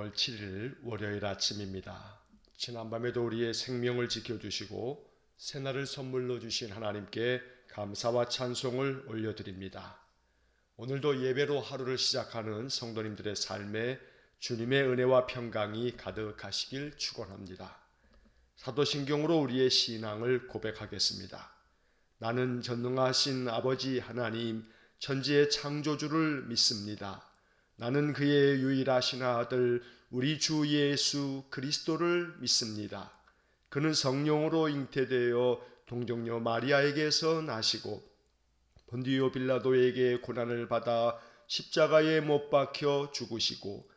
5월 7일 월요일 아침입니다. 지난밤에도 우리의 생명을 지켜주시고 새날을 선물로 주신 하나님께 감사와 찬송을 올려드립니다. 오늘도 예배로 하루를 시작하는 성도님들의 삶에 주님의 은혜와 평강이 가득하시길 축원합니다. 사도신경으로 우리의 신앙을 고백하겠습니다. 나는 전능하신 아버지 하나님 천지의 창조주를 믿습니다. 나는 그의 유일하신 아들 우리 주 예수 그리스도를 믿습니다. 그는 성령으로 잉태되어 동정녀 마리아에게서 나시고 본디오 빌라도에게 고난을 받아 십자가에 못 박혀 죽으시고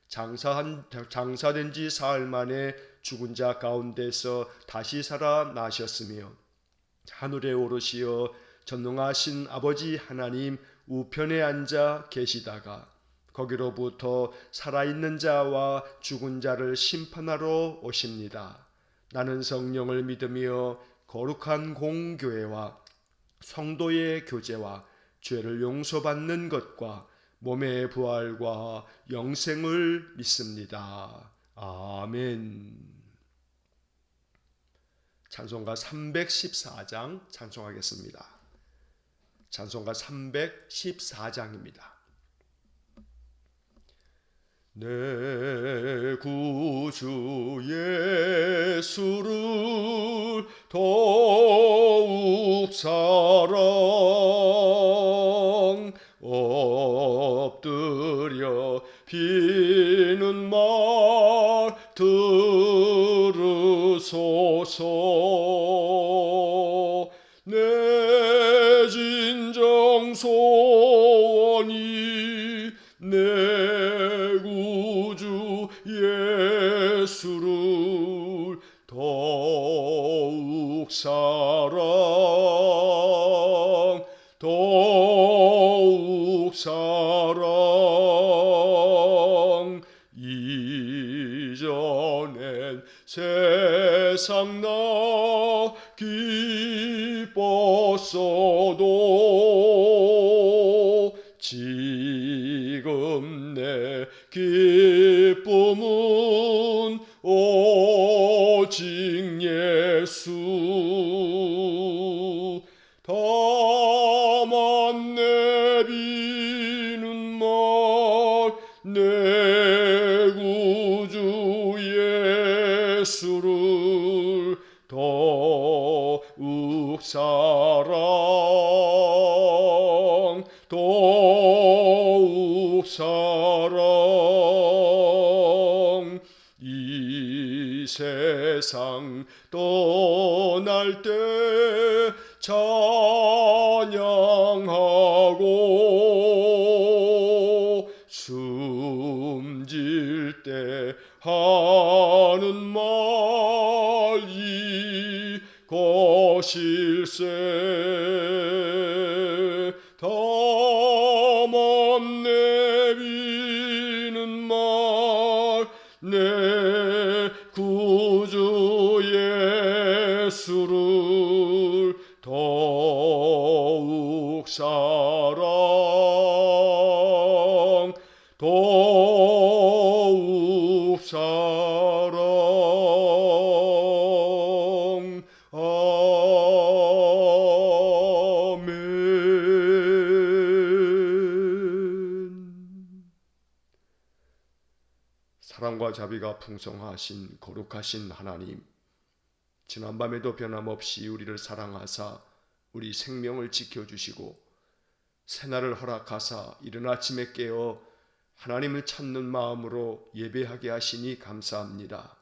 장사된 지 사흘 만에 죽은 자 가운데서 다시 살아나셨으며 하늘에 오르시어 전능하신 아버지 하나님 우편에 앉아 계시다가 거기로부터 살아있는 자와 죽은 자를 심판하러 오십니다. 나는 성령을 믿으며 거룩한 공교회와 성도의 교제와 죄를 용서받는 것과 몸의 부활과 영생을 믿습니다. 아멘. 찬송가 314장 찬송하겠습니다. 찬송가 314장입니다. 내 구주 예수를 더욱 사랑 엎드려 비는 말 들으소서. 내 진정 소원이 내 구주 예수를 더욱 사랑 이전엔 세상 나 기뻤어도 지금 내 기쁨은 오직 예수. 다만 내비는 말 내 구주 예수를 더욱 사랑 이 세상 떠날 때 찬양하고 숨질 때 하는 말이 것일세. 다만 내비는 말 내 구주 예수를 더욱 사랑 사랑과 자비가 풍성하신 거룩하신 하나님, 지난밤에도 변함없이 우리를 사랑하사 우리 생명을 지켜주시고 새날을 허락하사 이른 아침에 깨어 하나님을 찾는 마음으로 예배하게 하시니 감사합니다.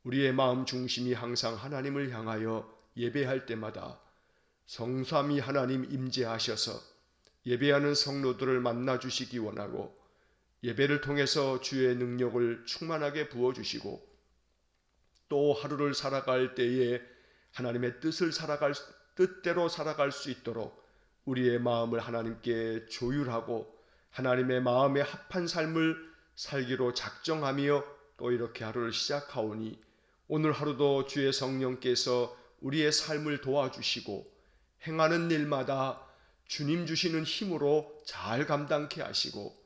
우리의 마음 중심이 항상 하나님을 향하여 예배할 때마다 성삼위 하나님 임재하셔서 예배하는 성도들을 만나주시기 원하고 예배를 통해서 주의 능력을 충만하게 부어주시고 또 하루를 살아갈 때에 하나님의 뜻대로 살아갈 수 있도록 우리의 마음을 하나님께 조율하고 하나님의 마음에 합한 삶을 살기로 작정하며 또 이렇게 하루를 시작하오니 오늘 하루도 주의 성령께서 우리의 삶을 도와주시고 행하는 일마다 주님 주시는 힘으로 잘 감당케 하시고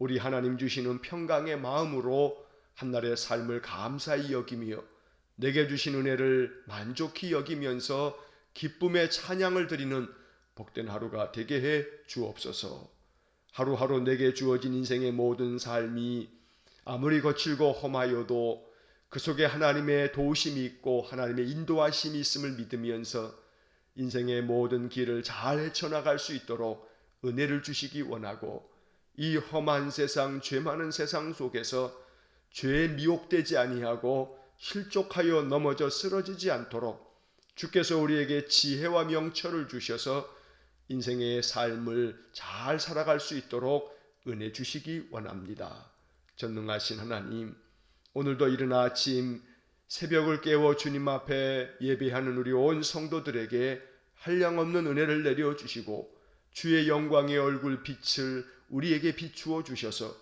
우리 하나님 주시는 평강의 마음으로 한날의 삶을 감사히 여기며 내게 주신 은혜를 만족히 여기면서 기쁨의 찬양을 드리는 복된 하루가 되게 해 주옵소서. 하루하루 내게 주어진 인생의 모든 삶이 아무리 거칠고 험하여도 그 속에 하나님의 도우심이 있고 하나님의 인도하심이 있음을 믿으면서 인생의 모든 길을 잘 헤쳐나갈 수 있도록 은혜를 주시기 원하고, 이 험한 세상, 죄 많은 세상 속에서 죄에 미혹되지 아니하고 실족하여 넘어져 쓰러지지 않도록 주께서 우리에게 지혜와 명철을 주셔서 인생의 삶을 잘 살아갈 수 있도록 은혜 주시기 원합니다. 전능하신 하나님, 오늘도 이른 아침 새벽을 깨워 주님 앞에 예배하는 우리 온 성도들에게 한량없는 은혜를 내려주시고 주의 영광의 얼굴 빛을 우리에게 비추어 주셔서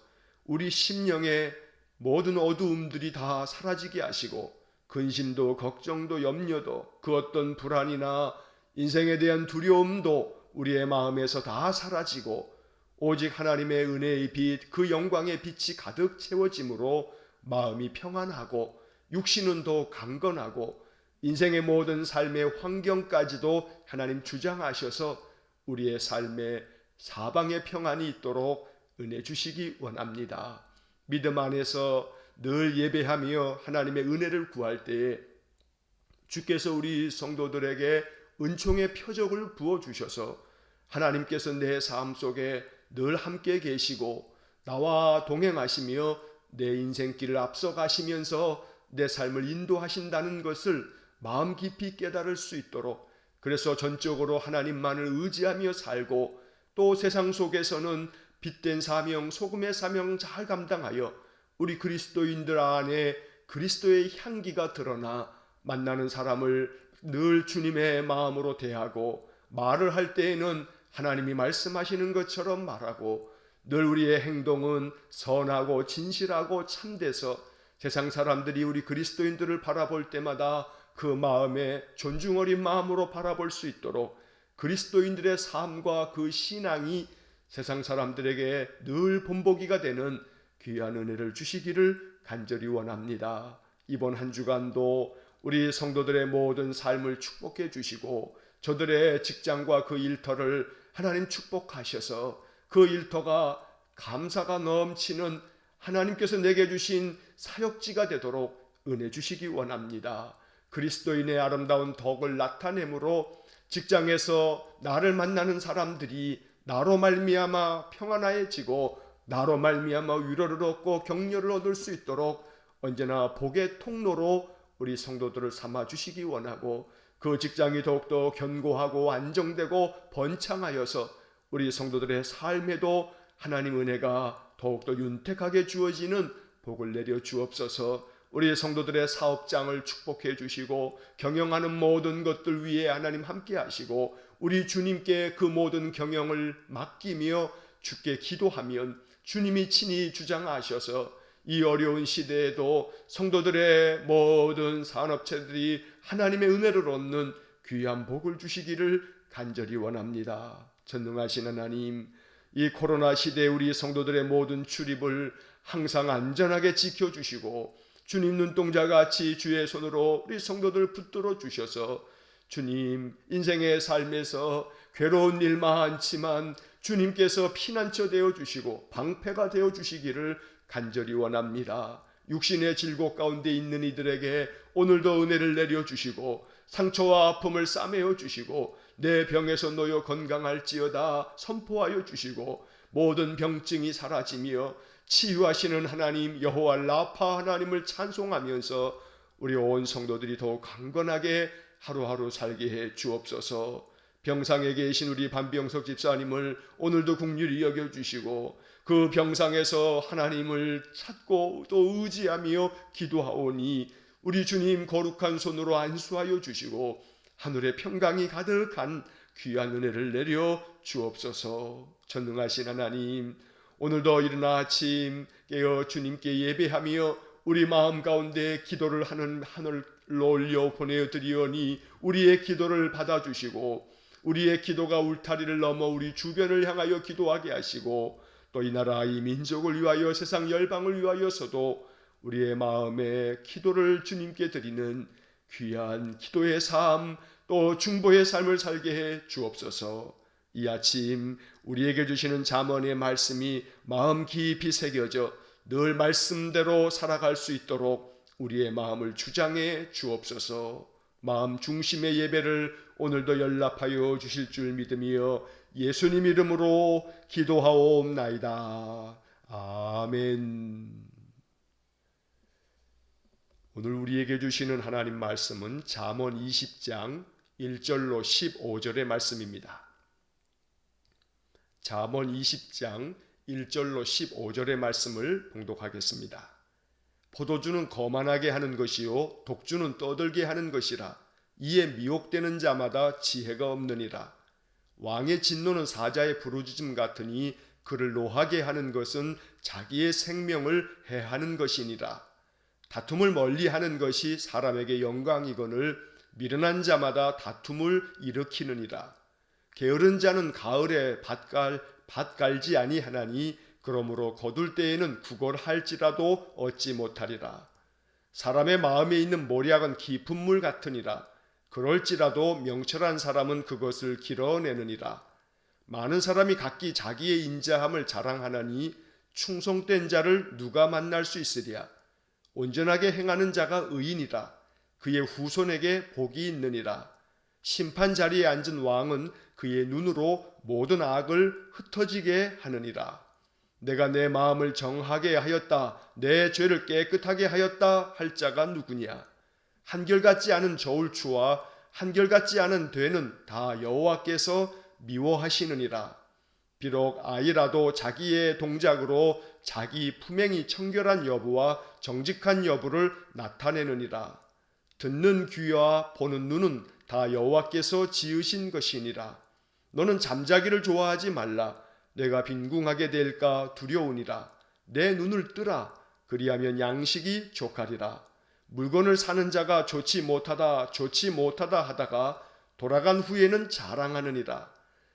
우리 심령의 모든 어두움들이 다 사라지게 하시고 근심도 걱정도 염려도 그 어떤 불안이나 인생에 대한 두려움도 우리의 마음에서 다 사라지고 오직 하나님의 은혜의 빛, 그 영광의 빛이 가득 채워짐으로 마음이 평안하고 육신은 더 강건하고 인생의 모든 삶의 환경까지도 하나님 주장하셔서 우리의 삶에 사방의 평안이 있도록 은혜 주시기 원합니다. 믿음 안에서 늘 예배하며 하나님의 은혜를 구할 때에 주께서 우리 성도들에게 은총의 표적을 부어주셔서 하나님께서 내 삶 속에 늘 함께 계시고 나와 동행하시며 내 인생길을 앞서가시면서 내 삶을 인도하신다는 것을 마음 깊이 깨달을 수 있도록, 그래서 전적으로 하나님만을 의지하며 살고 또 세상 속에서는 빛된 사명, 소금의 사명 잘 감당하여 우리 그리스도인들 안에 그리스도의 향기가 드러나 만나는 사람을 늘 주님의 마음으로 대하고 말을 할 때에는 하나님이 말씀하시는 것처럼 말하고 늘 우리의 행동은 선하고 진실하고 참돼서 세상 사람들이 우리 그리스도인들을 바라볼 때마다 그 마음에 존중 어린 마음으로 바라볼 수 있도록 그리스도인들의 삶과 그 신앙이 세상 사람들에게 늘 본보기가 되는 귀한 은혜를 주시기를 간절히 원합니다. 이번 한 주간도 우리 성도들의 모든 삶을 축복해 주시고 저들의 직장과 그 일터를 하나님 축복하셔서 그 일터가 감사가 넘치는 하나님께서 내게 주신 사역지가 되도록 은혜 주시기 원합니다. 그리스도인의 아름다운 덕을 나타내므로 직장에서 나를 만나는 사람들이 나로 말미암아 평안해지고 나로 말미암아 위로를 얻고 격려를 얻을 수 있도록 언제나 복의 통로로 우리 성도들을 삼아 주시기 원하고, 그 직장이 더욱더 견고하고 안정되고 번창하여서 우리 성도들의 삶에도 하나님 은혜가 더욱더 윤택하게 주어지는 복을 내려 주옵소서. 우리 성도들의 사업장을 축복해 주시고 경영하는 모든 것들 위에 하나님 함께 하시고 우리 주님께 그 모든 경영을 맡기며 주께 기도하면 주님이 친히 주장하셔서 이 어려운 시대에도 성도들의 모든 산업체들이 하나님의 은혜를 얻는 귀한 복을 주시기를 간절히 원합니다. 전능하신 하나님, 이 코로나 시대에 우리 성도들의 모든 출입을 항상 안전하게 지켜주시고 주님 눈동자같이 주의 손으로 우리 성도들 붙들어 주셔서 주님 인생의 삶에서 괴로운 일 많지만 주님께서 피난처 되어 주시고 방패가 되어 주시기를 간절히 원합니다. 육신의 질곡 가운데 있는 이들에게 오늘도 은혜를 내려 주시고 상처와 아픔을 싸매어 주시고 내 병에서 놓여 건강할지어다 선포하여 주시고 모든 병증이 사라지며 치유하시는 하나님 여호와 라파 하나님을 찬송하면서 우리 온 성도들이 더욱 강건하게 하루하루 살게 해 주옵소서. 병상에 계신 우리 반병석 집사님을 오늘도 긍휼히 여겨주시고 그 병상에서 하나님을 찾고 또 의지하며 기도하오니 우리 주님 거룩한 손으로 안수하여 주시고 하늘의 평강이 가득한 귀한 은혜를 내려 주옵소서. 전능하신 하나님, 오늘도 이른 아침 깨어 주님께 예배하며 우리 마음 가운데 기도를 하는 하늘로 올려 보내드리오니 우리의 기도를 받아주시고 우리의 기도가 울타리를 넘어 우리 주변을 향하여 기도하게 하시고 또 이 나라 이 민족을 위하여 세상 열방을 위하여서도 우리의 마음에 기도를 주님께 드리는 귀한 기도의 삶, 또 중보의 삶을 살게 해 주옵소서. 이 아침 우리에게 주시는 잠언의 말씀이 마음 깊이 새겨져 늘 말씀대로 살아갈 수 있도록 우리의 마음을 주장해 주옵소서. 마음 중심의 예배를 오늘도 연락하여 주실 줄 믿으며 예수님 이름으로 기도하옵나이다. 아멘. 오늘 우리에게 주시는 하나님 말씀은 잠언 20장 1절로 15절의 말씀입니다. 잠언 20장 1절로 15절의 말씀을 봉독하겠습니다. 포도주는 거만하게 하는 것이요 독주는 떠들게 하는 것이라. 이에 미혹되는 자마다 지혜가 없느니라. 왕의 진노는 사자의 부르짖음 같으니 그를 노하게 하는 것은 자기의 생명을 해하는 것이니라. 다툼을 멀리하는 것이 사람에게 영광이거늘 미련한 자마다 다툼을 일으키느니라. 게으른 자는 가을에 밭 갈지 아니하나니 그러므로 거둘 때에는 구걸할지라도 얻지 못하리라. 사람의 마음에 있는 모략은 깊은 물 같으니라. 그럴지라도 명철한 사람은 그것을 길어내느니라. 많은 사람이 각기 자기의 인자함을 자랑하나니 충성된 자를 누가 만날 수 있으랴. 온전하게 행하는 자가 의인이라. 그의 후손에게 복이 있느니라. 심판 자리에 앉은 왕은 그의 눈으로 모든 악을 흩어지게 하느니라. 내가 내 마음을 정하게 하였다, 내 죄를 깨끗하게 하였다 할 자가 누구냐. 한결같지 않은 저울추와 한결같지 않은 되는 다 여호와께서 미워하시느니라. 비록 아이라도 자기의 동작으로 자기 품행이 청결한 여부와 정직한 여부를 나타내느니라. 듣는 귀와 보는 눈은 다 여호와께서 지으신 것이니라. 너는 잠자기를 좋아하지 말라. 내가 빈궁하게 될까 두려우니라. 내 눈을 뜨라. 그리하면 양식이 족하리라. 물건을 사는 자가 좋지 못하다 하다가 돌아간 후에는 자랑하느니라.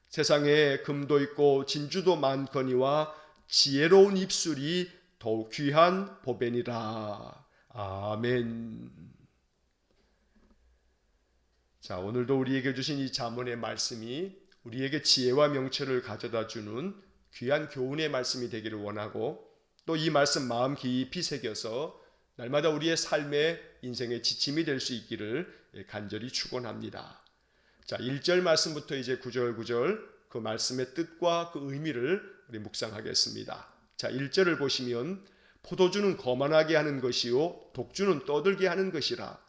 세상에 금도 있고 진주도 많거니와 지혜로운 입술이 더욱 귀한 보배니라. 아멘. 자, 오늘도 우리에게 주신 이 잠언의 말씀이 우리에게 지혜와 명철을 가져다 주는 귀한 교훈의 말씀이 되기를 원하고, 또 이 말씀 마음 깊이 새겨서 날마다 우리의 삶의 인생의 지침이 될 수 있기를 간절히 축원합니다. 자, 1절 말씀부터 이제 9절 그 말씀의 뜻과 그 의미를 우리 묵상하겠습니다. 자, 1절을 보시면 포도주는 거만하게 하는 것이요 독주는 떠들게 하는 것이라.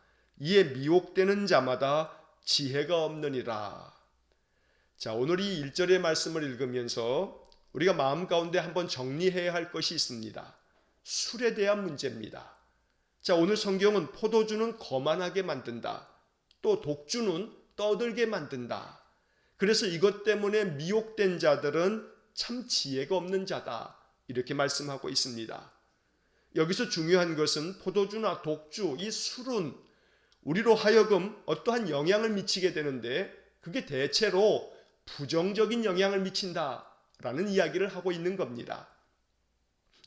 이에 미혹되는 자마다 지혜가 없느니라. 자, 오늘 이 1절의 말씀을 읽으면서 우리가 마음 가운데 한번 정리해야 할 것이 있습니다. 술에 대한 문제입니다. 자, 오늘 성경은 포도주는 거만하게 만든다. 또 독주는 떠들게 만든다. 그래서 이것 때문에 미혹된 자들은 참 지혜가 없는 자다. 이렇게 말씀하고 있습니다. 여기서 중요한 것은 포도주나 독주, 이 술은 우리로 하여금 어떠한 영향을 미치게 되는데 그게 대체로 부정적인 영향을 미친다라는 이야기를 하고 있는 겁니다.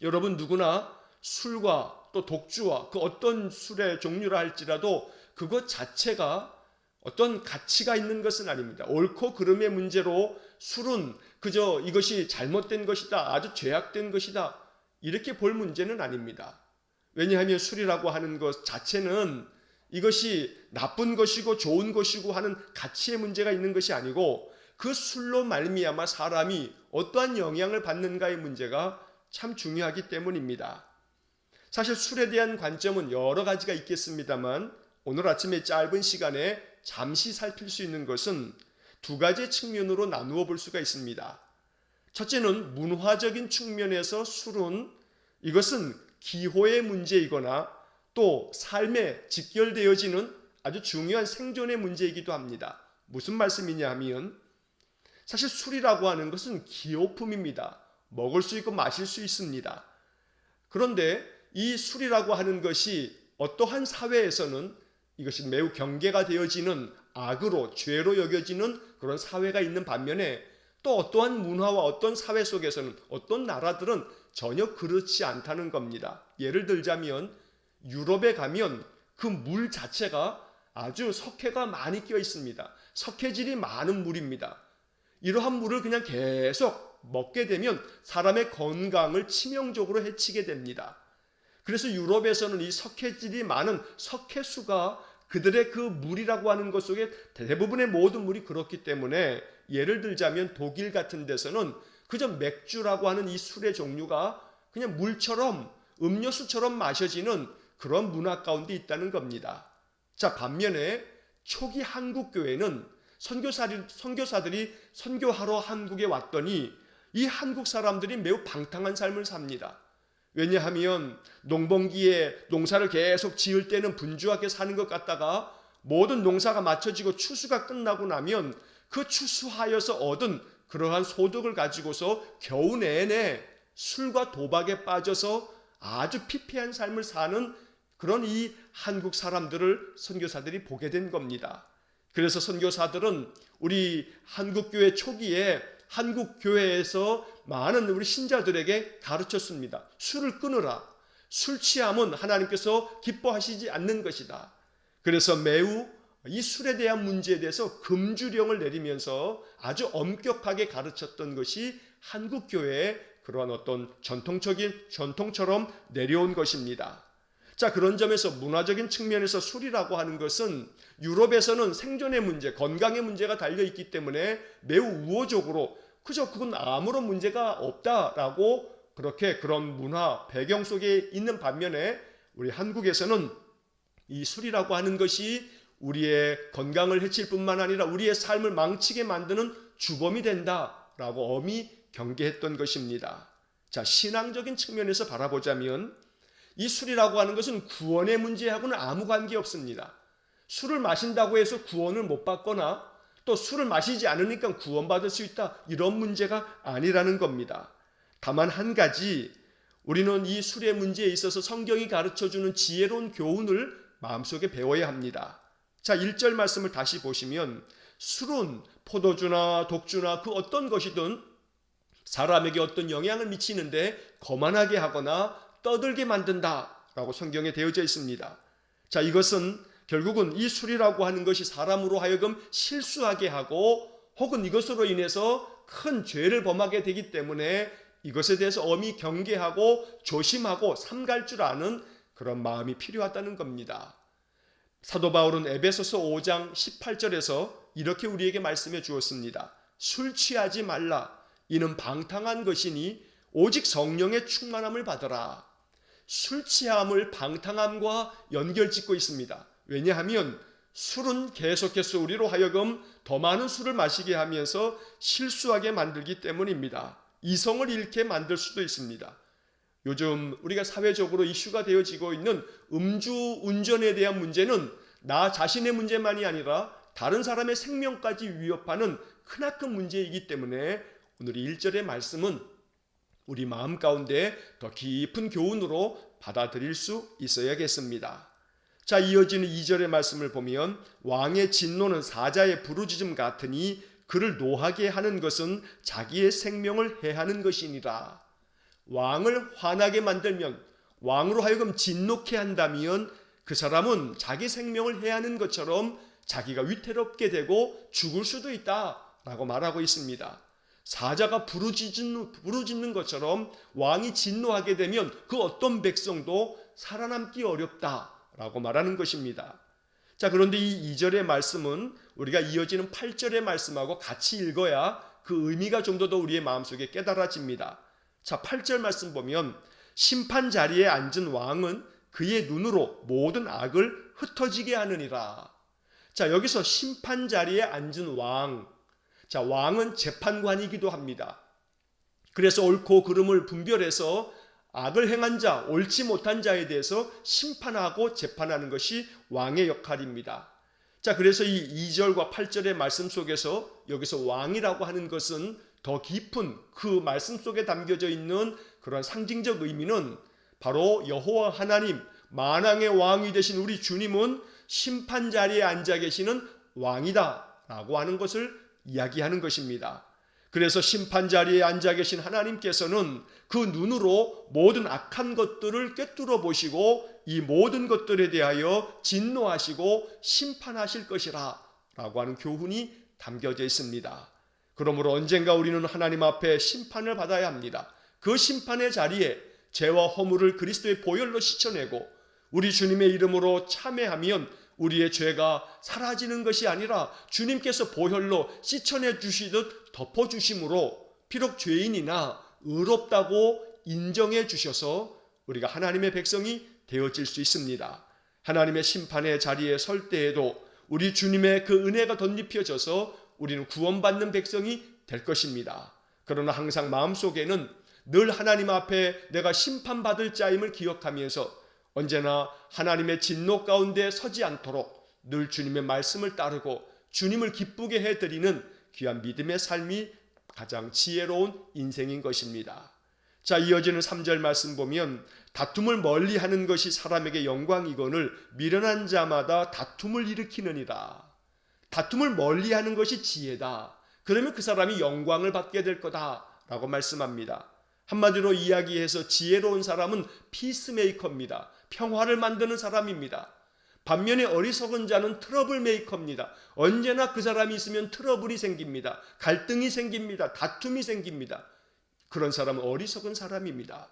여러분 누구나 술과 또 독주와 그 어떤 술의 종류라 할지라도 그것 자체가 어떤 가치가 있는 것은 아닙니다. 옳고 그름의 문제로 술은 그저 이것이 잘못된 것이다, 아주 죄악된 것이다 이렇게 볼 문제는 아닙니다. 왜냐하면 술이라고 하는 것 자체는 이것이 나쁜 것이고 좋은 것이고 하는 가치의 문제가 있는 것이 아니고 그 술로 말미암아 사람이 어떠한 영향을 받는가의 문제가 참 중요하기 때문입니다. 사실 술에 대한 관점은 여러 가지가 있겠습니다만 오늘 아침에 짧은 시간에 잠시 살필 수 있는 것은 두 가지 측면으로 나누어 볼 수가 있습니다. 첫째는 문화적인 측면에서 술은 이것은 기호의 문제이거나 또 삶에 직결되어지는 아주 중요한 생존의 문제이기도 합니다. 무슨 말씀이냐 하면 사실 술이라고 하는 것은 기호품입니다. 먹을 수 있고 마실 수 있습니다. 그런데 이 술이라고 하는 것이 어떠한 사회에서는 이것이 매우 경계가 되어지는 악으로 죄로 여겨지는 그런 사회가 있는 반면에 또 어떠한 문화와 어떤 사회 속에서는 어떤 나라들은 전혀 그렇지 않다는 겁니다. 예를 들자면 유럽에 가면 그 물 자체가 아주 석회가 많이 끼어 있습니다. 석회질이 많은 물입니다. 이러한 물을 그냥 계속 먹게 되면 사람의 건강을 치명적으로 해치게 됩니다. 그래서 유럽에서는 이 석회질이 많은 석회수가 그들의 그 물이라고 하는 것 속에 대부분의 모든 물이 그렇기 때문에 예를 들자면 독일 같은 데서는 그저 맥주라고 하는 이 술의 종류가 그냥 물처럼 음료수처럼 마셔지는 그런 문화 가운데 있다는 겁니다. 자, 반면에 초기 한국 교회는 선교사들이 선교하러 한국에 왔더니 이 한국 사람들이 매우 방탕한 삶을 삽니다. 왜냐하면 농번기에 농사를 계속 지을 때는 분주하게 사는 것 같다가 모든 농사가 마쳐지고 추수가 끝나고 나면 그 추수하여서 얻은 그러한 소득을 가지고서 겨우 내내 술과 도박에 빠져서 아주 피폐한 삶을 사는 그런 이 한국 사람들을 선교사들이 보게 된 겁니다. 그래서 선교사들은 우리 한국교회 초기에 한국교회에서 많은 우리 신자들에게 가르쳤습니다. 술을 끊으라. 술 취함은 하나님께서 기뻐하시지 않는 것이다. 그래서 매우 이 술에 대한 문제에 대해서 금주령을 내리면서 아주 엄격하게 가르쳤던 것이 한국교회의 그러한 어떤 전통처럼 내려온 것입니다. 자, 그런 점에서 문화적인 측면에서 술이라고 하는 것은 유럽에서는 생존의 문제, 건강의 문제가 달려있기 때문에 매우 우호적으로 그저 그건 아무런 문제가 없다라고 그렇게 그런 문화 배경 속에 있는 반면에 우리 한국에서는 이 술이라고 하는 것이 우리의 건강을 해칠 뿐만 아니라 우리의 삶을 망치게 만드는 주범이 된다라고 엄히 경계했던 것입니다. 자, 신앙적인 측면에서 바라보자면 이 술이라고 하는 것은 구원의 문제하고는 아무 관계 없습니다. 술을 마신다고 해서 구원을 못 받거나 또 술을 마시지 않으니까 구원받을 수 있다 이런 문제가 아니라는 겁니다. 다만 한 가지 우리는 이 술의 문제에 있어서 성경이 가르쳐주는 지혜로운 교훈을 마음속에 배워야 합니다. 자, 1절 말씀을 다시 보시면 술은 포도주나 독주나 그 어떤 것이든 사람에게 어떤 영향을 미치는데 거만하게 하거나 떠들게 만든다라고 성경에 되어져 있습니다. 자, 이것은 결국은 이 술이라고 하는 것이 사람으로 하여금 실수하게 하고 혹은 이것으로 인해서 큰 죄를 범하게 되기 때문에 이것에 대해서 엄히 경계하고 조심하고 삼갈 줄 아는 그런 마음이 필요하다는 겁니다. 사도 바울은 에베소서 5장 18절에서 이렇게 우리에게 말씀해 주었습니다. 술 취하지 말라. 이는 방탕한 것이니 오직 성령의 충만함을 받으라. 술 취함을 방탕함과 연결짓고 있습니다. 왜냐하면 술은 계속해서 우리로 하여금 더 많은 술을 마시게 하면서 실수하게 만들기 때문입니다. 이성을 잃게 만들 수도 있습니다. 요즘 우리가 사회적으로 이슈가 되어지고 있는 음주 운전에 대한 문제는 나 자신의 문제만이 아니라 다른 사람의 생명까지 위협하는 크나큰 문제이기 때문에 오늘 1절의 말씀은 우리 마음 가운데 더 깊은 교훈으로 받아들일 수 있어야겠습니다. 자, 이어지는 2절의 말씀을 보면 왕의 진노는 사자의 부르짖음 같으니 그를 노하게 하는 것은 자기의 생명을 해하는 것이니라. 왕을 화나게 만들면 왕으로 하여금 진노케 한다면 그 사람은 자기 생명을 해하는 것처럼 자기가 위태롭게 되고 죽을 수도 있다라고 말하고 있습니다. 사자가 부르짖는 것처럼 왕이 진노하게 되면 그 어떤 백성도 살아남기 어렵다라고 말하는 것입니다. 자, 그런데 이 2절의 말씀은 우리가 이어지는 8절의 말씀하고 같이 읽어야 그 의미가 좀 더 우리의 마음속에 깨달아집니다. 자, 8절 말씀 보면 심판 자리에 앉은 왕은 그의 눈으로 모든 악을 흩어지게 하느니라. 자, 여기서 심판 자리에 앉은 왕. 자, 왕은 재판관이기도 합니다. 그래서 옳고 그름을 분별해서 악을 행한 자, 옳지 못한 자에 대해서 심판하고 재판하는 것이 왕의 역할입니다. 자, 그래서 이 2절과 8절의 말씀 속에서 여기서 왕이라고 하는 것은 더 깊은 그 말씀 속에 담겨져 있는 그런 상징적 의미는 바로 여호와 하나님, 만왕의 왕이 되신 우리 주님은 심판 자리에 앉아 계시는 왕이다 라고 하는 것을 이야기하는 것입니다. 그래서 심판 자리에 앉아 계신 하나님께서는 그 눈으로 모든 악한 것들을 꿰뚫어 보시고 이 모든 것들에 대하여 진노하시고 심판하실 것이라 라고 하는 교훈이 담겨져 있습니다. 그러므로 언젠가 우리는 하나님 앞에 심판을 받아야 합니다. 그 심판의 자리에 죄와 허물을 그리스도의 보혈로 씻어내고 우리 주님의 이름으로 참회하면 우리의 죄가 사라지는 것이 아니라 주님께서 보혈로 씻어내 주시듯 덮어주심으로 비록 죄인이나 의롭다고 인정해 주셔서 우리가 하나님의 백성이 되어질 수 있습니다. 하나님의 심판의 자리에 설 때에도 우리 주님의 그 은혜가 덧입혀져서 우리는 구원받는 백성이 될 것입니다. 그러나 항상 마음속에는 늘 하나님 앞에 내가 심판받을 자임을 기억하면서 언제나 하나님의 진노 가운데 서지 않도록 늘 주님의 말씀을 따르고 주님을 기쁘게 해드리는 귀한 믿음의 삶이 가장 지혜로운 인생인 것입니다. 자, 이어지는 3절 말씀 보면 다툼을 멀리하는 것이 사람에게 영광이거늘 미련한 자마다 다툼을 일으키느니라. 다툼을 멀리하는 것이 지혜다. 그러면 그 사람이 영광을 받게 될 거다라고 말씀합니다. 한마디로 이야기해서 지혜로운 사람은 피스메이커입니다. 평화를 만드는 사람입니다. 반면에 어리석은 자는 트러블 메이커입니다. 언제나 그 사람이 있으면 트러블이 생깁니다. 갈등이 생깁니다. 다툼이 생깁니다. 그런 사람은 어리석은 사람입니다.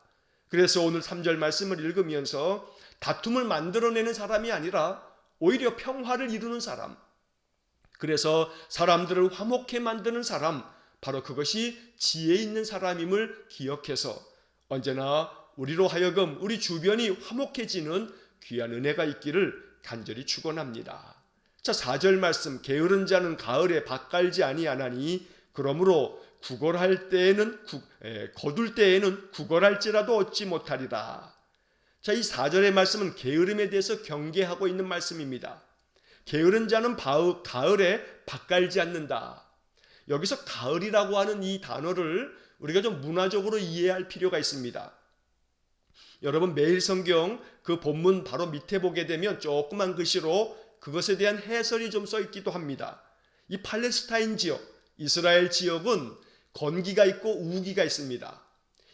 그래서 오늘 3절 말씀을 읽으면서 다툼을 만들어내는 사람이 아니라 오히려 평화를 이루는 사람, 그래서 사람들을 화목해 만드는 사람, 바로 그것이 지혜 있는 사람임을 기억해서 언제나 우리로 하여금 우리 주변이 화목해지는 귀한 은혜가 있기를 간절히 축원합니다. 자, 4절 말씀, 게으른 자는 가을에 밭 갈지 아니하나니 그러므로 구걸할 때에는 거둘 때에는 구걸할지라도 얻지 못하리라. 자, 이 4절의 말씀은 게으름에 대해서 경계하고 있는 말씀입니다. 게으른 자는 가을에 밭 갈지 않는다. 여기서 가을이라고 하는 이 단어를 우리가 좀 문화적으로 이해할 필요가 있습니다. 여러분, 매일 성경 그 본문 바로 밑에 보게 되면 조그만 글씨로 그것에 대한 해설이 좀 써 있기도 합니다. 이 팔레스타인 지역, 이스라엘 지역은 건기가 있고 우기가 있습니다.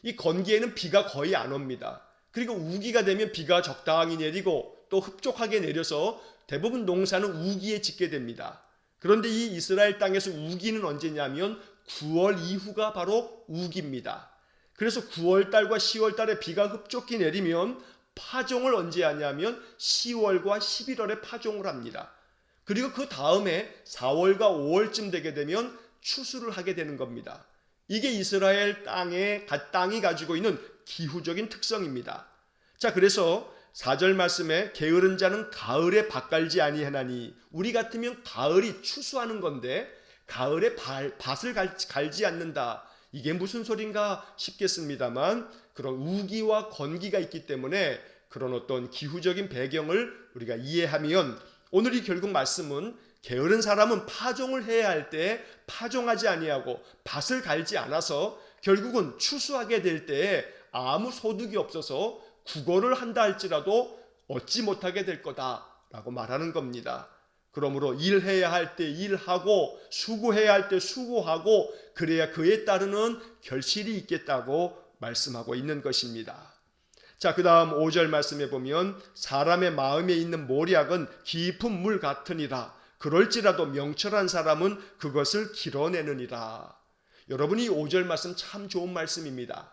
이 건기에는 비가 거의 안 옵니다. 그리고 우기가 되면 비가 적당히 내리고 또 흡족하게 내려서 대부분 농사는 우기에 짓게 됩니다. 그런데 이 이스라엘 땅에서 우기는 언제냐면 9월 이후가 바로 우기입니다. 그래서 9월 달과 10월 달에 비가 흡족히 내리면 파종을 언제 하냐면 10월과 11월에 파종을 합니다. 그리고 그 다음에 4월과 5월쯤 되게 되면 추수를 하게 되는 겁니다. 이게 이스라엘 땅이 가지고 있는 기후적인 특성입니다. 자, 그래서 4절 말씀에 게으른 자는 가을에 밭 갈지 아니하나니, 우리 같으면 가을이 추수하는 건데 가을에 밭을 갈지 않는다. 이게 무슨 소린가 싶겠습니다만 그런 우기와 건기가 있기 때문에 그런 어떤 기후적인 배경을 우리가 이해하면 오늘 이 결국 말씀은 게으른 사람은 파종을 해야 할 때 파종하지 아니하고 밭을 갈지 않아서 결국은 추수하게 될 때에 아무 소득이 없어서 구걸을 한다 할지라도 얻지 못하게 될 거다라고 말하는 겁니다. 그러므로 일해야 할 때 일하고 수고해야 할 때 수고하고 그래야 그에 따르는 결실이 있겠다고 말씀하고 있는 것입니다. 자, 그 다음 5절 말씀에 보면 사람의 마음에 있는 모략은 깊은 물 같으니라. 그럴지라도 명철한 사람은 그것을 길어내느니라. 여러분, 이 5절 말씀 참 좋은 말씀입니다.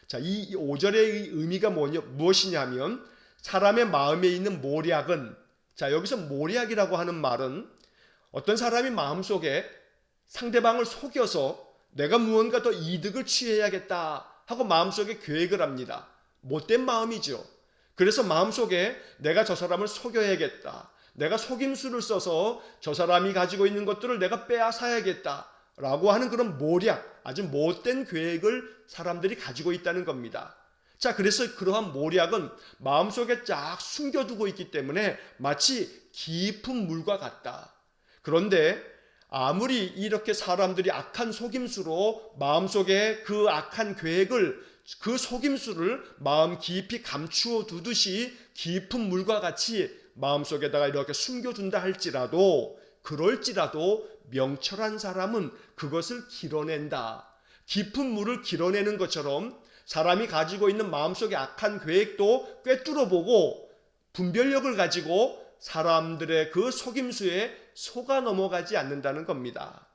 자, 이 5절의 의미가 무엇이냐면 사람의 마음에 있는 모략은, 자, 여기서 모략이라고 하는 말은 어떤 사람이 마음속에 상대방을 속여서 내가 무언가 더 이득을 취해야겠다 하고 마음속에 계획을 합니다. 못된 마음이죠. 그래서 마음속에 내가 저 사람을 속여야겠다, 내가 속임수를 써서 저 사람이 가지고 있는 것들을 내가 빼앗아야겠다 라고 하는 그런 모략, 아주 못된 계획을 사람들이 가지고 있다는 겁니다. 자, 그래서 그러한 모략은 마음속에 쫙 숨겨두고 있기 때문에 마치 깊은 물과 같다. 그런데 아무리 이렇게 사람들이 악한 속임수로 마음속에 그 악한 계획을, 그 속임수를 마음 깊이 감추어 두듯이 깊은 물과 같이 마음속에다가 이렇게 숨겨둔다 할지라도 그럴지라도 명철한 사람은 그것을 길어낸다. 깊은 물을 길어내는 것처럼 사람이 가지고 있는 마음속의 악한 계획도 꿰뚫어보고 분별력을 가지고 사람들의 그 속임수에 속아 넘어가지 않는다는 겁니다.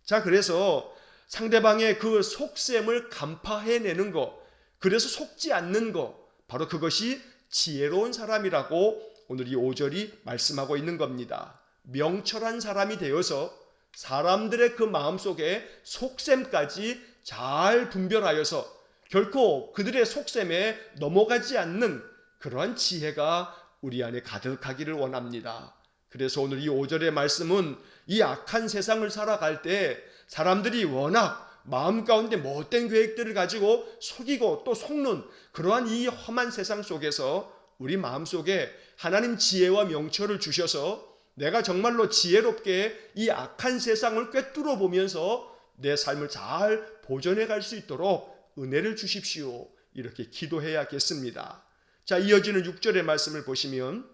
자, 그래서 상대방의 그 속셈을 간파해내는 것, 그래서 속지 않는 것, 바로 그것이 지혜로운 사람이라고 오늘 이 5절이 말씀하고 있는 겁니다. 명철한 사람이 되어서 사람들의 그 마음속에 속셈까지 잘 분별하여서 결코 그들의 속셈에 넘어가지 않는 그러한 지혜가 우리 안에 가득하기를 원합니다. 그래서 오늘 이 5절의 말씀은 이 악한 세상을 살아갈 때 사람들이 워낙 마음 가운데 못된 계획들을 가지고 속이고 또 속는 그러한 이 험한 세상 속에서 우리 마음속에 하나님 지혜와 명철을 주셔서 내가 정말로 지혜롭게 이 악한 세상을 꿰뚫어 보면서 내 삶을 잘 보존해 갈 수 있도록 은혜를 주십시오. 이렇게 기도해야겠습니다. 자, 이어지는 6절의 말씀을 보시면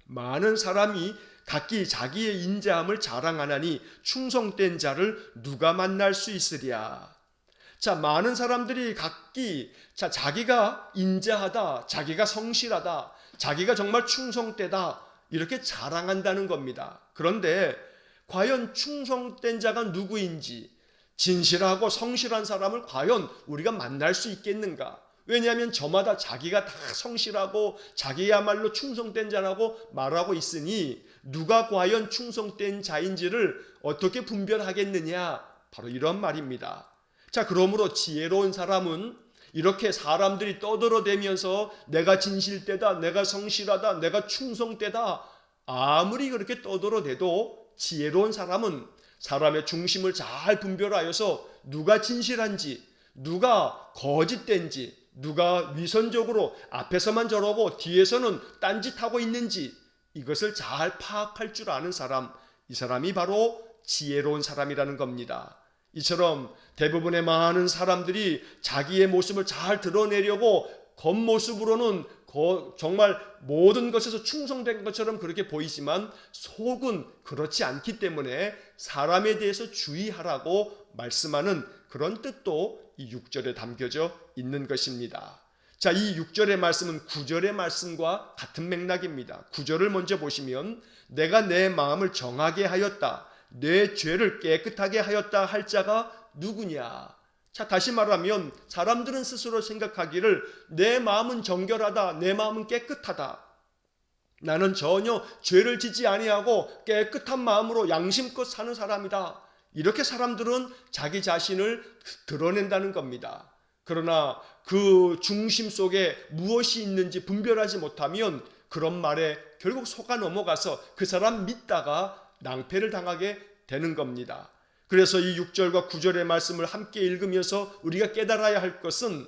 많은 사람이 각기 자기의 인자함을 자랑하나니 충성된 자를 누가 만날 수 있으랴. 자, 많은 사람들이 각기 자기가 인자하다, 자기가 성실하다, 자기가 정말 충성되다 이렇게 자랑한다는 겁니다. 그런데 과연 충성된 자가 누구인지, 진실하고 성실한 사람을 과연 우리가 만날 수 있겠는가? 왜냐하면 저마다 자기가 다 성실하고 자기야말로 충성된 자라고 말하고 있으니 누가 과연 충성된 자인지를 어떻게 분별하겠느냐? 바로 이런 말입니다. 자, 그러므로 지혜로운 사람은 이렇게 사람들이 떠들어대면서 내가 진실되다, 내가 성실하다, 내가 충성되다 아무리 그렇게 떠들어대도 지혜로운 사람은 사람의 중심을 잘 분별하여서 누가 진실한지, 누가 거짓된지, 누가 위선적으로 앞에서만 저러고 뒤에서는 딴짓하고 있는지 이것을 잘 파악할 줄 아는 사람, 이 사람이 바로 지혜로운 사람이라는 겁니다. 이처럼 대부분의 많은 사람들이 자기의 모습을 잘 드러내려고 겉모습으로는 정말 모든 것에서 충성된 것처럼 그렇게 보이지만 속은 그렇지 않기 때문에 사람에 대해서 주의하라고 말씀하는 그런 뜻도 이 6절에 담겨져 있는 것입니다. 자, 이 6절의 말씀은 9절의 말씀과 같은 맥락입니다. 9절을 먼저 보시면 내가 내 마음을 정하게 하였다, 내 죄를 깨끗하게 하였다 할 자가 누구냐? 자, 다시 말하면 사람들은 스스로 생각하기를 내 마음은 정결하다, 내 마음은 깨끗하다, 나는 전혀 죄를 짓지 아니하고 깨끗한 마음으로 양심껏 사는 사람이다, 이렇게 사람들은 자기 자신을 드러낸다는 겁니다. 그러나 그 중심 속에 무엇이 있는지 분별하지 못하면 그런 말에 결국 속아 넘어가서 그 사람 믿다가 낭패를 당하게 되는 겁니다. 그래서 이 6절과 9절의 말씀을 함께 읽으면서 우리가 깨달아야 할 것은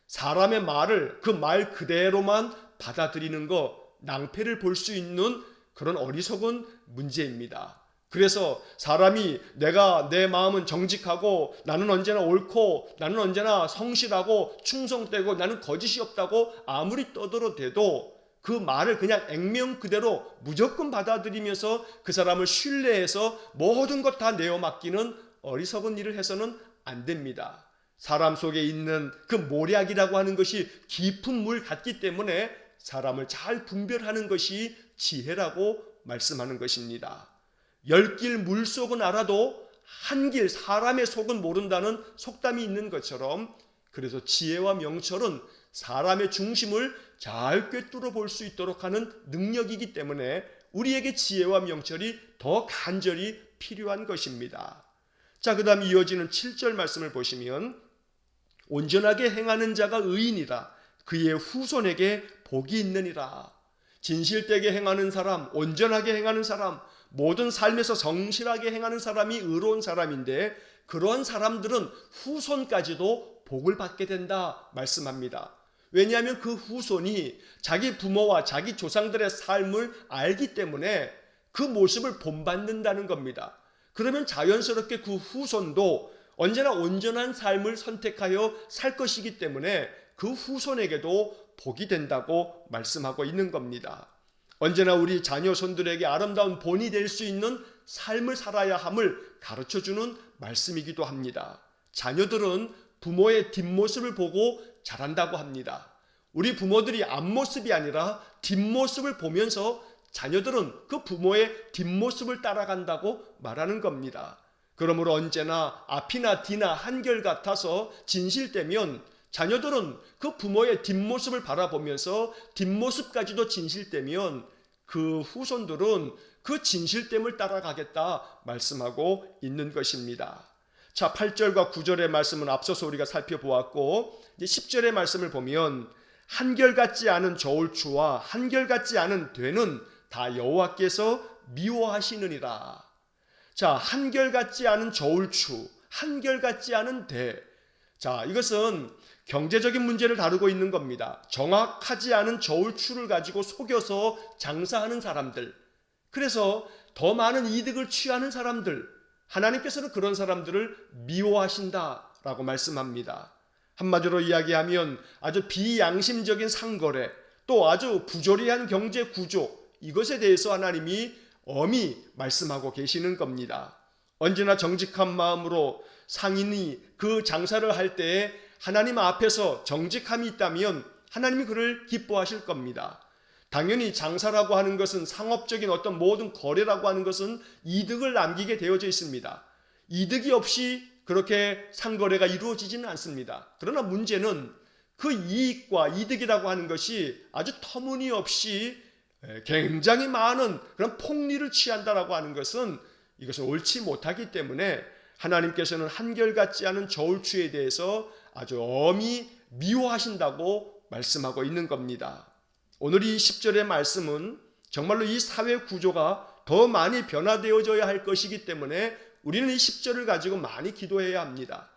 사람의 말을 그 말 그대로만 받아들이는 것, 낭패를 볼 수 있는 그런 어리석은 문제입니다. 그래서 사람이 내가 내 마음은 정직하고 나는 언제나 옳고 나는 언제나 성실하고 충성되고 나는 거짓이 없다고 아무리 떠들어대도 그 말을 그냥 액면 그대로 무조건 받아들이면서 그 사람을 신뢰해서 모든 것 다 내어 맡기는 어리석은 일을 해서는 안 됩니다. 사람 속에 있는 그 모략이라고 하는 것이 깊은 물 같기 때문에 사람을 잘 분별하는 것이 지혜라고 말씀하는 것입니다. 10길 물속은 알아도 한 길 사람의 속은 모른다는 속담이 있는 것처럼, 그래서 지혜와 명철은 사람의 중심을 잘 꿰뚫어 볼 수 있도록 하는 능력이기 때문에 우리에게 지혜와 명철이 더 간절히 필요한 것입니다. 자, 그 다음 이어지는 7절 말씀을 보시면 온전하게 행하는 자가 의인이라 그의 후손에게 복이 있느니라. 진실되게 행하는 사람, 온전하게 행하는 사람, 모든 삶에서 성실하게 행하는 사람이 의로운 사람인데 그러한 사람들은 후손까지도 복을 받게 된다 말씀합니다. 왜냐하면 그 후손이 자기 부모와 자기 조상들의 삶을 알기 때문에 그 모습을 본받는다는 겁니다. 그러면 자연스럽게 그 후손도 언제나 온전한 삶을 선택하여 살 것이기 때문에 그 후손에게도 복이 된다고 말씀하고 있는 겁니다. 언제나 우리 자녀 손들에게 아름다운 본이 될 수 있는 삶을 살아야 함을 가르쳐주는 말씀이기도 합니다. 자녀들은 부모의 뒷모습을 보고 자란다고 합니다. 우리 부모들이 앞모습이 아니라 뒷모습을 보면서 자녀들은 그 부모의 뒷모습을 따라간다고 말하는 겁니다. 그러므로 언제나 앞이나 뒤나 한결같아서 진실되면 자녀들은 그 부모의 뒷모습을 바라보면서 뒷모습까지도 진실되면 그 후손들은 그 진실됨을 따라가겠다 말씀하고 있는 것입니다. 자, 8절과 9절의 말씀은 앞서서 우리가 살펴보았고, 이제 10절의 말씀을 보면 한결같지 않은 저울추와 한결같지 않은 되는 다 여호와께서 미워하시느니라. 자, 한결같지 않은 저울추, 한결같지 않은 대. 자, 이것은 경제적인 문제를 다루고 있는 겁니다. 정확하지 않은 저울추를 가지고 속여서 장사하는 사람들, 그래서 더 많은 이득을 취하는 사람들, 하나님께서는 그런 사람들을 미워하신다라고 말씀합니다. 한마디로 이야기하면 아주 비양심적인 상거래, 또 아주 부조리한 경제 구조, 이것에 대해서 하나님이 엄히 말씀하고 계시는 겁니다. 언제나 정직한 마음으로 상인이 그 장사를 할 때에 하나님 앞에서 정직함이 있다면 하나님이 그를 기뻐하실 겁니다. 당연히 장사라고 하는 것은 상업적인 어떤 모든 거래라고 하는 것은 이득을 남기게 되어져 있습니다. 이득이 없이 그렇게 상거래가 이루어지지는 않습니다. 그러나 문제는 그 이익과 이득이라고 하는 것이 아주 터무니없이 굉장히 많은 그런 폭리를 취한다라고 하는 것은 이것은 옳지 못하기 때문에 하나님께서는 한결같지 않은 저울추에 대해서 아주 엄히 미워하신다고 말씀하고 있는 겁니다. 오늘 이 10절의 말씀은 정말로 이 사회 구조가 더 많이 변화되어져야 할 것이기 때문에 우리는 이 10절을 가지고 많이 기도해야 합니다.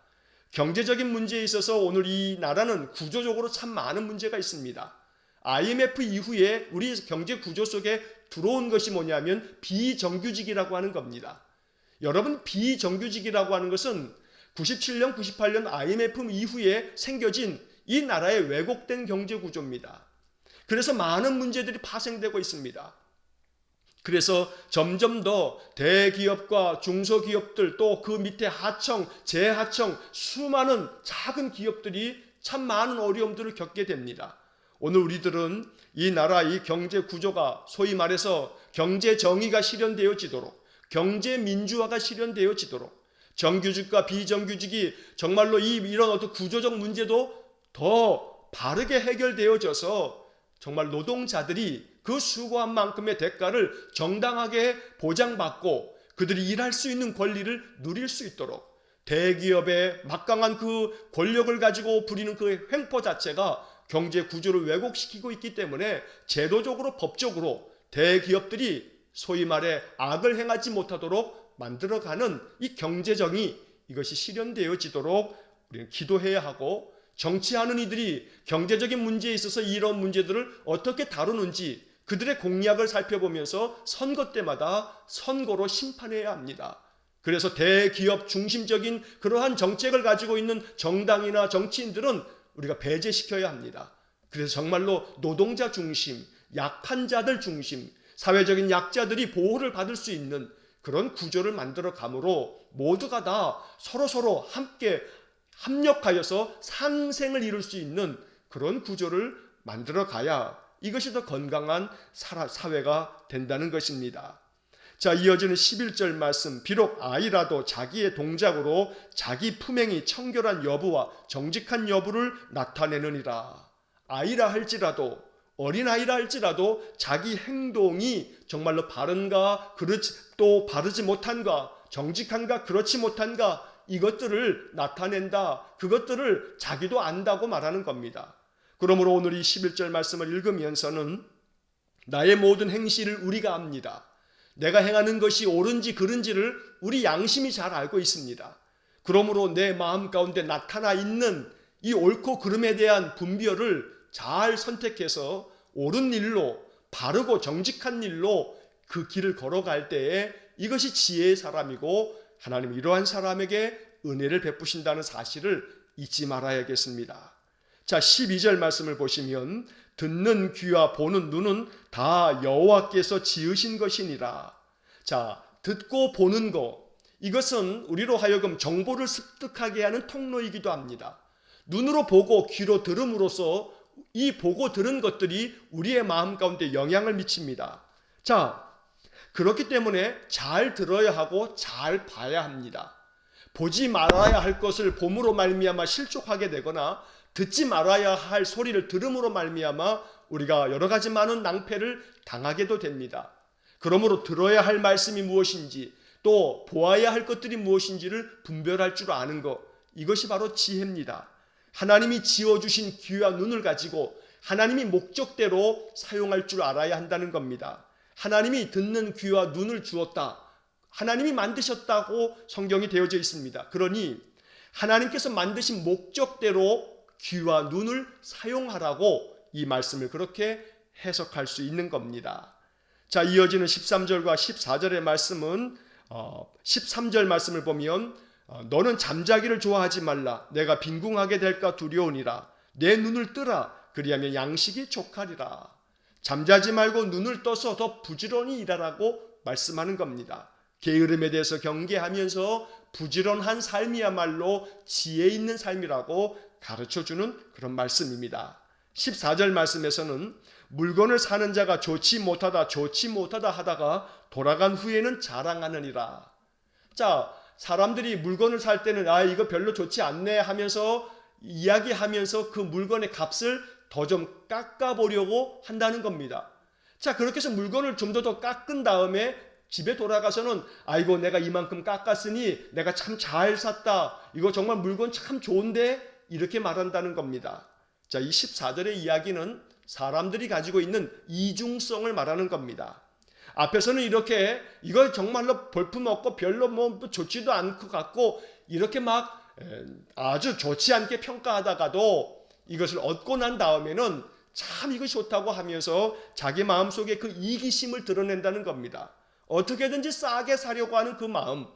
경제적인 문제에 있어서 오늘 이 나라는 구조적으로 참 많은 문제가 있습니다. IMF 이후에 우리 경제 구조 속에 들어온 것이 뭐냐면 비정규직이라고 하는 겁니다. 여러분, 비정규직이라고 하는 것은 97년, 98년 IMF 이후에 생겨진 이 나라의 왜곡된 경제 구조입니다. 그래서 많은 문제들이 파생되고 있습니다. 그래서 점점 더 대기업과 중소기업들, 또 그 밑에 하청, 재하청, 수많은 작은 기업들이 참 많은 어려움들을 겪게 됩니다. 오늘 우리들은 이 나라 이 경제 구조가 소위 말해서 경제 정의가 실현되어지도록, 경제 민주화가 실현되어지도록, 정규직과 비정규직이 정말로 이런 어떤 구조적 문제도 더 바르게 해결되어져서 정말 노동자들이 그 수고한 만큼의 대가를 정당하게 보장받고 그들이 일할 수 있는 권리를 누릴 수 있도록, 대기업의 막강한 그 권력을 가지고 부리는 그 횡포 자체가 경제 구조를 왜곡시키고 있기 때문에 제도적으로 법적으로 대기업들이 소위 말해 악을 행하지 못하도록 만들어가는 이 경제정의, 이것이 실현되어지도록 우리는 기도해야 하고, 정치하는 이들이 경제적인 문제에 있어서 이런 문제들을 어떻게 다루는지 그들의 공약을 살펴보면서 선거 때마다 선거로 심판해야 합니다. 그래서 대기업 중심적인 그러한 정책을 가지고 있는 정당이나 정치인들은 우리가 배제시켜야 합니다. 그래서 정말로 노동자 중심, 약한 자들 중심, 사회적인 약자들이 보호를 받을 수 있는 그런 구조를 만들어 가므로 모두가 다 서로서로 함께 합력하여서 상생을 이룰 수 있는 그런 구조를 만들어 가야 이것이 더 건강한 사회가 된다는 것입니다. 자, 이어지는 11절 말씀, 비록 아이라도 자기의 동작으로 자기 품행이 청결한 여부와 정직한 여부를 나타내느니라. 아이라 할지라도, 어린아이라 할지라도 자기 행동이 정말로 바른가, 또 바르지 못한가, 정직한가, 그렇지 못한가, 이것들을 나타낸다. 그것들을 자기도 안다고 말하는 겁니다. 그러므로 오늘 이 11절 말씀을 읽으면서는 나의 모든 행실을 우리가 압니다. 내가 행하는 것이 옳은지 그른지를 우리 양심이 잘 알고 있습니다. 그러므로 내 마음 가운데 나타나 있는 이 옳고 그름에 대한 분별을 잘 선택해서 옳은 일로, 바르고 정직한 일로 그 길을 걸어갈 때에 이것이 지혜의 사람이고 하나님 이러한 사람에게 은혜를 베푸신다는 사실을 잊지 말아야겠습니다. 자, 12절 말씀을 보시면 듣는 귀와 보는 눈은 다 여호와께서 지으신 것이니라. 자, 듣고 보는 것, 이것은 우리로 하여금 정보를 습득하게 하는 통로이기도 합니다. 눈으로 보고 귀로 들음으로써 이 보고 들은 것들이 우리의 마음 가운데 영향을 미칩니다. 자, 그렇기 때문에 잘 들어야 하고 잘 봐야 합니다. 보지 말아야 할 것을 봄으로 말미암아 실족하게 되거나 듣지 말아야 할 소리를 들음으로 말미암아 우리가 여러 가지 많은 낭패를 당하게도 됩니다. 그러므로 들어야 할 말씀이 무엇인지 또 보아야 할 것들이 무엇인지를 분별할 줄 아는 것, 이것이 바로 지혜입니다. 하나님이 지어주신 귀와 눈을 가지고 하나님이 목적대로 사용할 줄 알아야 한다는 겁니다. 하나님이 듣는 귀와 눈을 주었다, 하나님이 만드셨다고 성경이 되어져 있습니다. 그러니 하나님께서 만드신 목적대로 귀와 눈을 사용하라고 이 말씀을 그렇게 해석할 수 있는 겁니다. 자, 이어지는 13절과 14절의 말씀은 13절 말씀을 보면 너는 잠자기를 좋아하지 말라. 내가 빈궁하게 될까 두려우니라. 내 눈을 뜨라. 그리하면 양식이 족하리라. 잠자지 말고 눈을 떠서 더 부지런히 일하라고 말씀하는 겁니다. 게으름에 대해서 경계하면서 부지런한 삶이야말로 지혜 있는 삶이라고 가르쳐주는 그런 말씀입니다. 14절 말씀에서는 물건을 사는 자가 좋지 못하다 하다가 돌아간 후에는 자랑하느니라. 자, 사람들이 물건을 살 때는 이거 별로 좋지 않네 하면서 이야기하면서 그 물건의 값을 더 좀 깎아보려고 한다는 겁니다. 자, 그렇게 해서 물건을 좀 더 깎은 다음에 집에 돌아가서는 아이고 내가 이만큼 깎았으니 내가 참 잘 샀다, 이거 정말 물건 참 좋은데, 이렇게 말한다는 겁니다. 자, 이 14절의 이야기는 사람들이 가지고 있는 이중성을 말하는 겁니다. 앞에서는 이렇게 이걸 정말로 볼품없고 별로 뭐 좋지도 않고 같고 이렇게 막 아주 좋지 않게 평가하다가도 이것을 얻고 난 다음에는 참 이것이 좋다고 하면서 자기 마음속에 그 이기심을 드러낸다는 겁니다. 어떻게든지 싸게 사려고 하는 그 마음,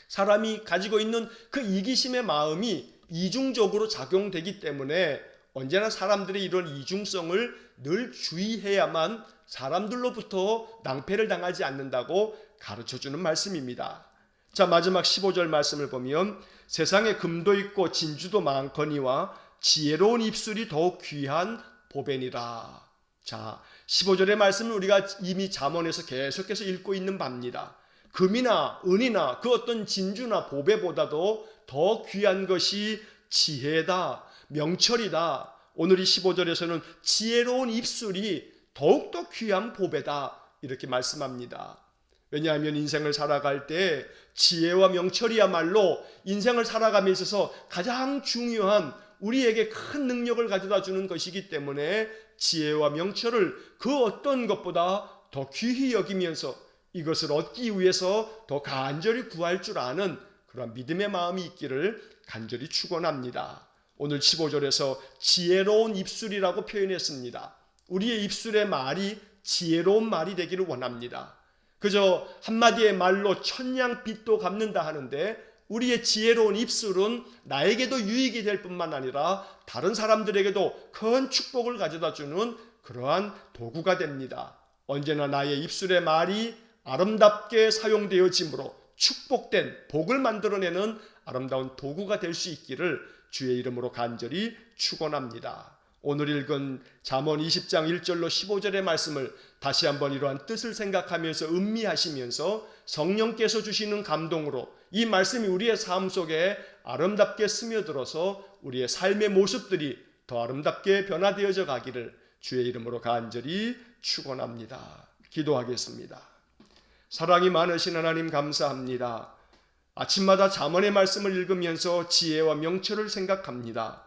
사람이 가지고 있는 그 이기심의 마음이 이중적으로 작용되기 때문에 언제나 사람들의 이런 이중성을 늘 주의해야만 사람들로부터 낭패를 당하지 않는다고 가르쳐주는 말씀입니다. 자, 마지막 15절 말씀을 보면 세상에 금도 있고 진주도 많거니와 지혜로운 입술이 더욱 귀한 보배니라. 자, 15절의 말씀은 우리가 이미 잠언에서 계속해서 읽고 있는 바입니다. 금이나 은이나 그 어떤 진주나 보배보다도 더 귀한 것이 지혜다, 명철이다. 오늘 이 15절에서는 지혜로운 입술이 더욱더 귀한 보배다, 이렇게 말씀합니다. 왜냐하면 인생을 살아갈 때 지혜와 명철이야말로 인생을 살아감에 있어서 가장 중요한 우리에게 큰 능력을 가져다 주는 것이기 때문에 지혜와 명철을 그 어떤 것보다 더 귀히 여기면서 이것을 얻기 위해서 더 간절히 구할 줄 아는 그런 믿음의 마음이 있기를 간절히 축원합니다. 오늘 15절에서 지혜로운 입술이라고 표현했습니다. 우리의 입술의 말이 지혜로운 말이 되기를 원합니다. 그저 한마디의 말로 천냥빚도 갚는다 하는데 우리의 지혜로운 입술은 나에게도 유익이 될 뿐만 아니라 다른 사람들에게도 큰 축복을 가져다주는 그러한 도구가 됩니다. 언제나 나의 입술의 말이 아름답게 사용되어짐으로 축복된 복을 만들어내는 아름다운 도구가 될 수 있기를 주의 이름으로 간절히 축원합니다. 오늘 읽은 잠언 20장 1절로 15절의 말씀을 다시 한번 이러한 뜻을 생각하면서 음미하시면서 성령께서 주시는 감동으로 이 말씀이 우리의 삶 속에 아름답게 스며들어서 우리의 삶의 모습들이 더 아름답게 변화되어져 가기를 주의 이름으로 간절히 축원합니다. 기도하겠습니다. 사랑이 많으신 하나님 감사합니다. 아침마다 잠언의 말씀을 읽으면서 지혜와 명철을 생각합니다.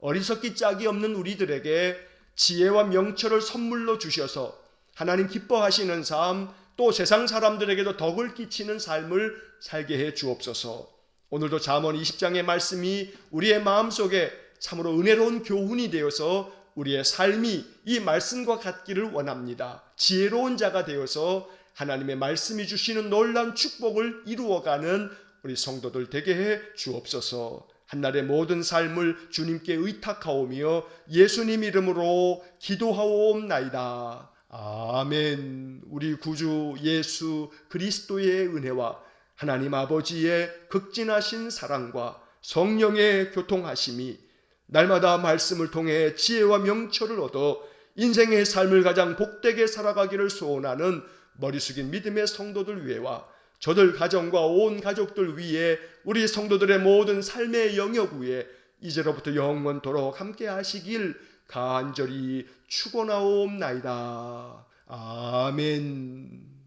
어리석기 짝이 없는 우리들에게 지혜와 명철을 선물로 주셔서 하나님 기뻐하시는 삶, 또 세상 사람들에게도 덕을 끼치는 삶을 살게 해 주옵소서. 오늘도 잠언 20장의 말씀이 우리의 마음속에 참으로 은혜로운 교훈이 되어서 우리의 삶이 이 말씀과 같기를 원합니다. 지혜로운 자가 되어서 하나님의 말씀이 주시는 놀라운 축복을 이루어가는 우리 성도들 되게 해 주옵소서. 한날의 모든 삶을 주님께 의탁하오며 예수님 이름으로 기도하옵나이다. 아멘. 우리 구주 예수 그리스도의 은혜와 하나님 아버지의 극진하신 사랑과 성령의 교통하심이 날마다 말씀을 통해 지혜와 명철을 얻어 인생의 삶을 가장 복되게 살아가기를 소원하는 머리 숙인 믿음의 성도들 위해와 저들 가정과 온 가족들 위해 우리 성도들의 모든 삶의 영역 위에 이제로부터 영원토록 함께 하시길 간절히 축원하옵나이다. 아멘.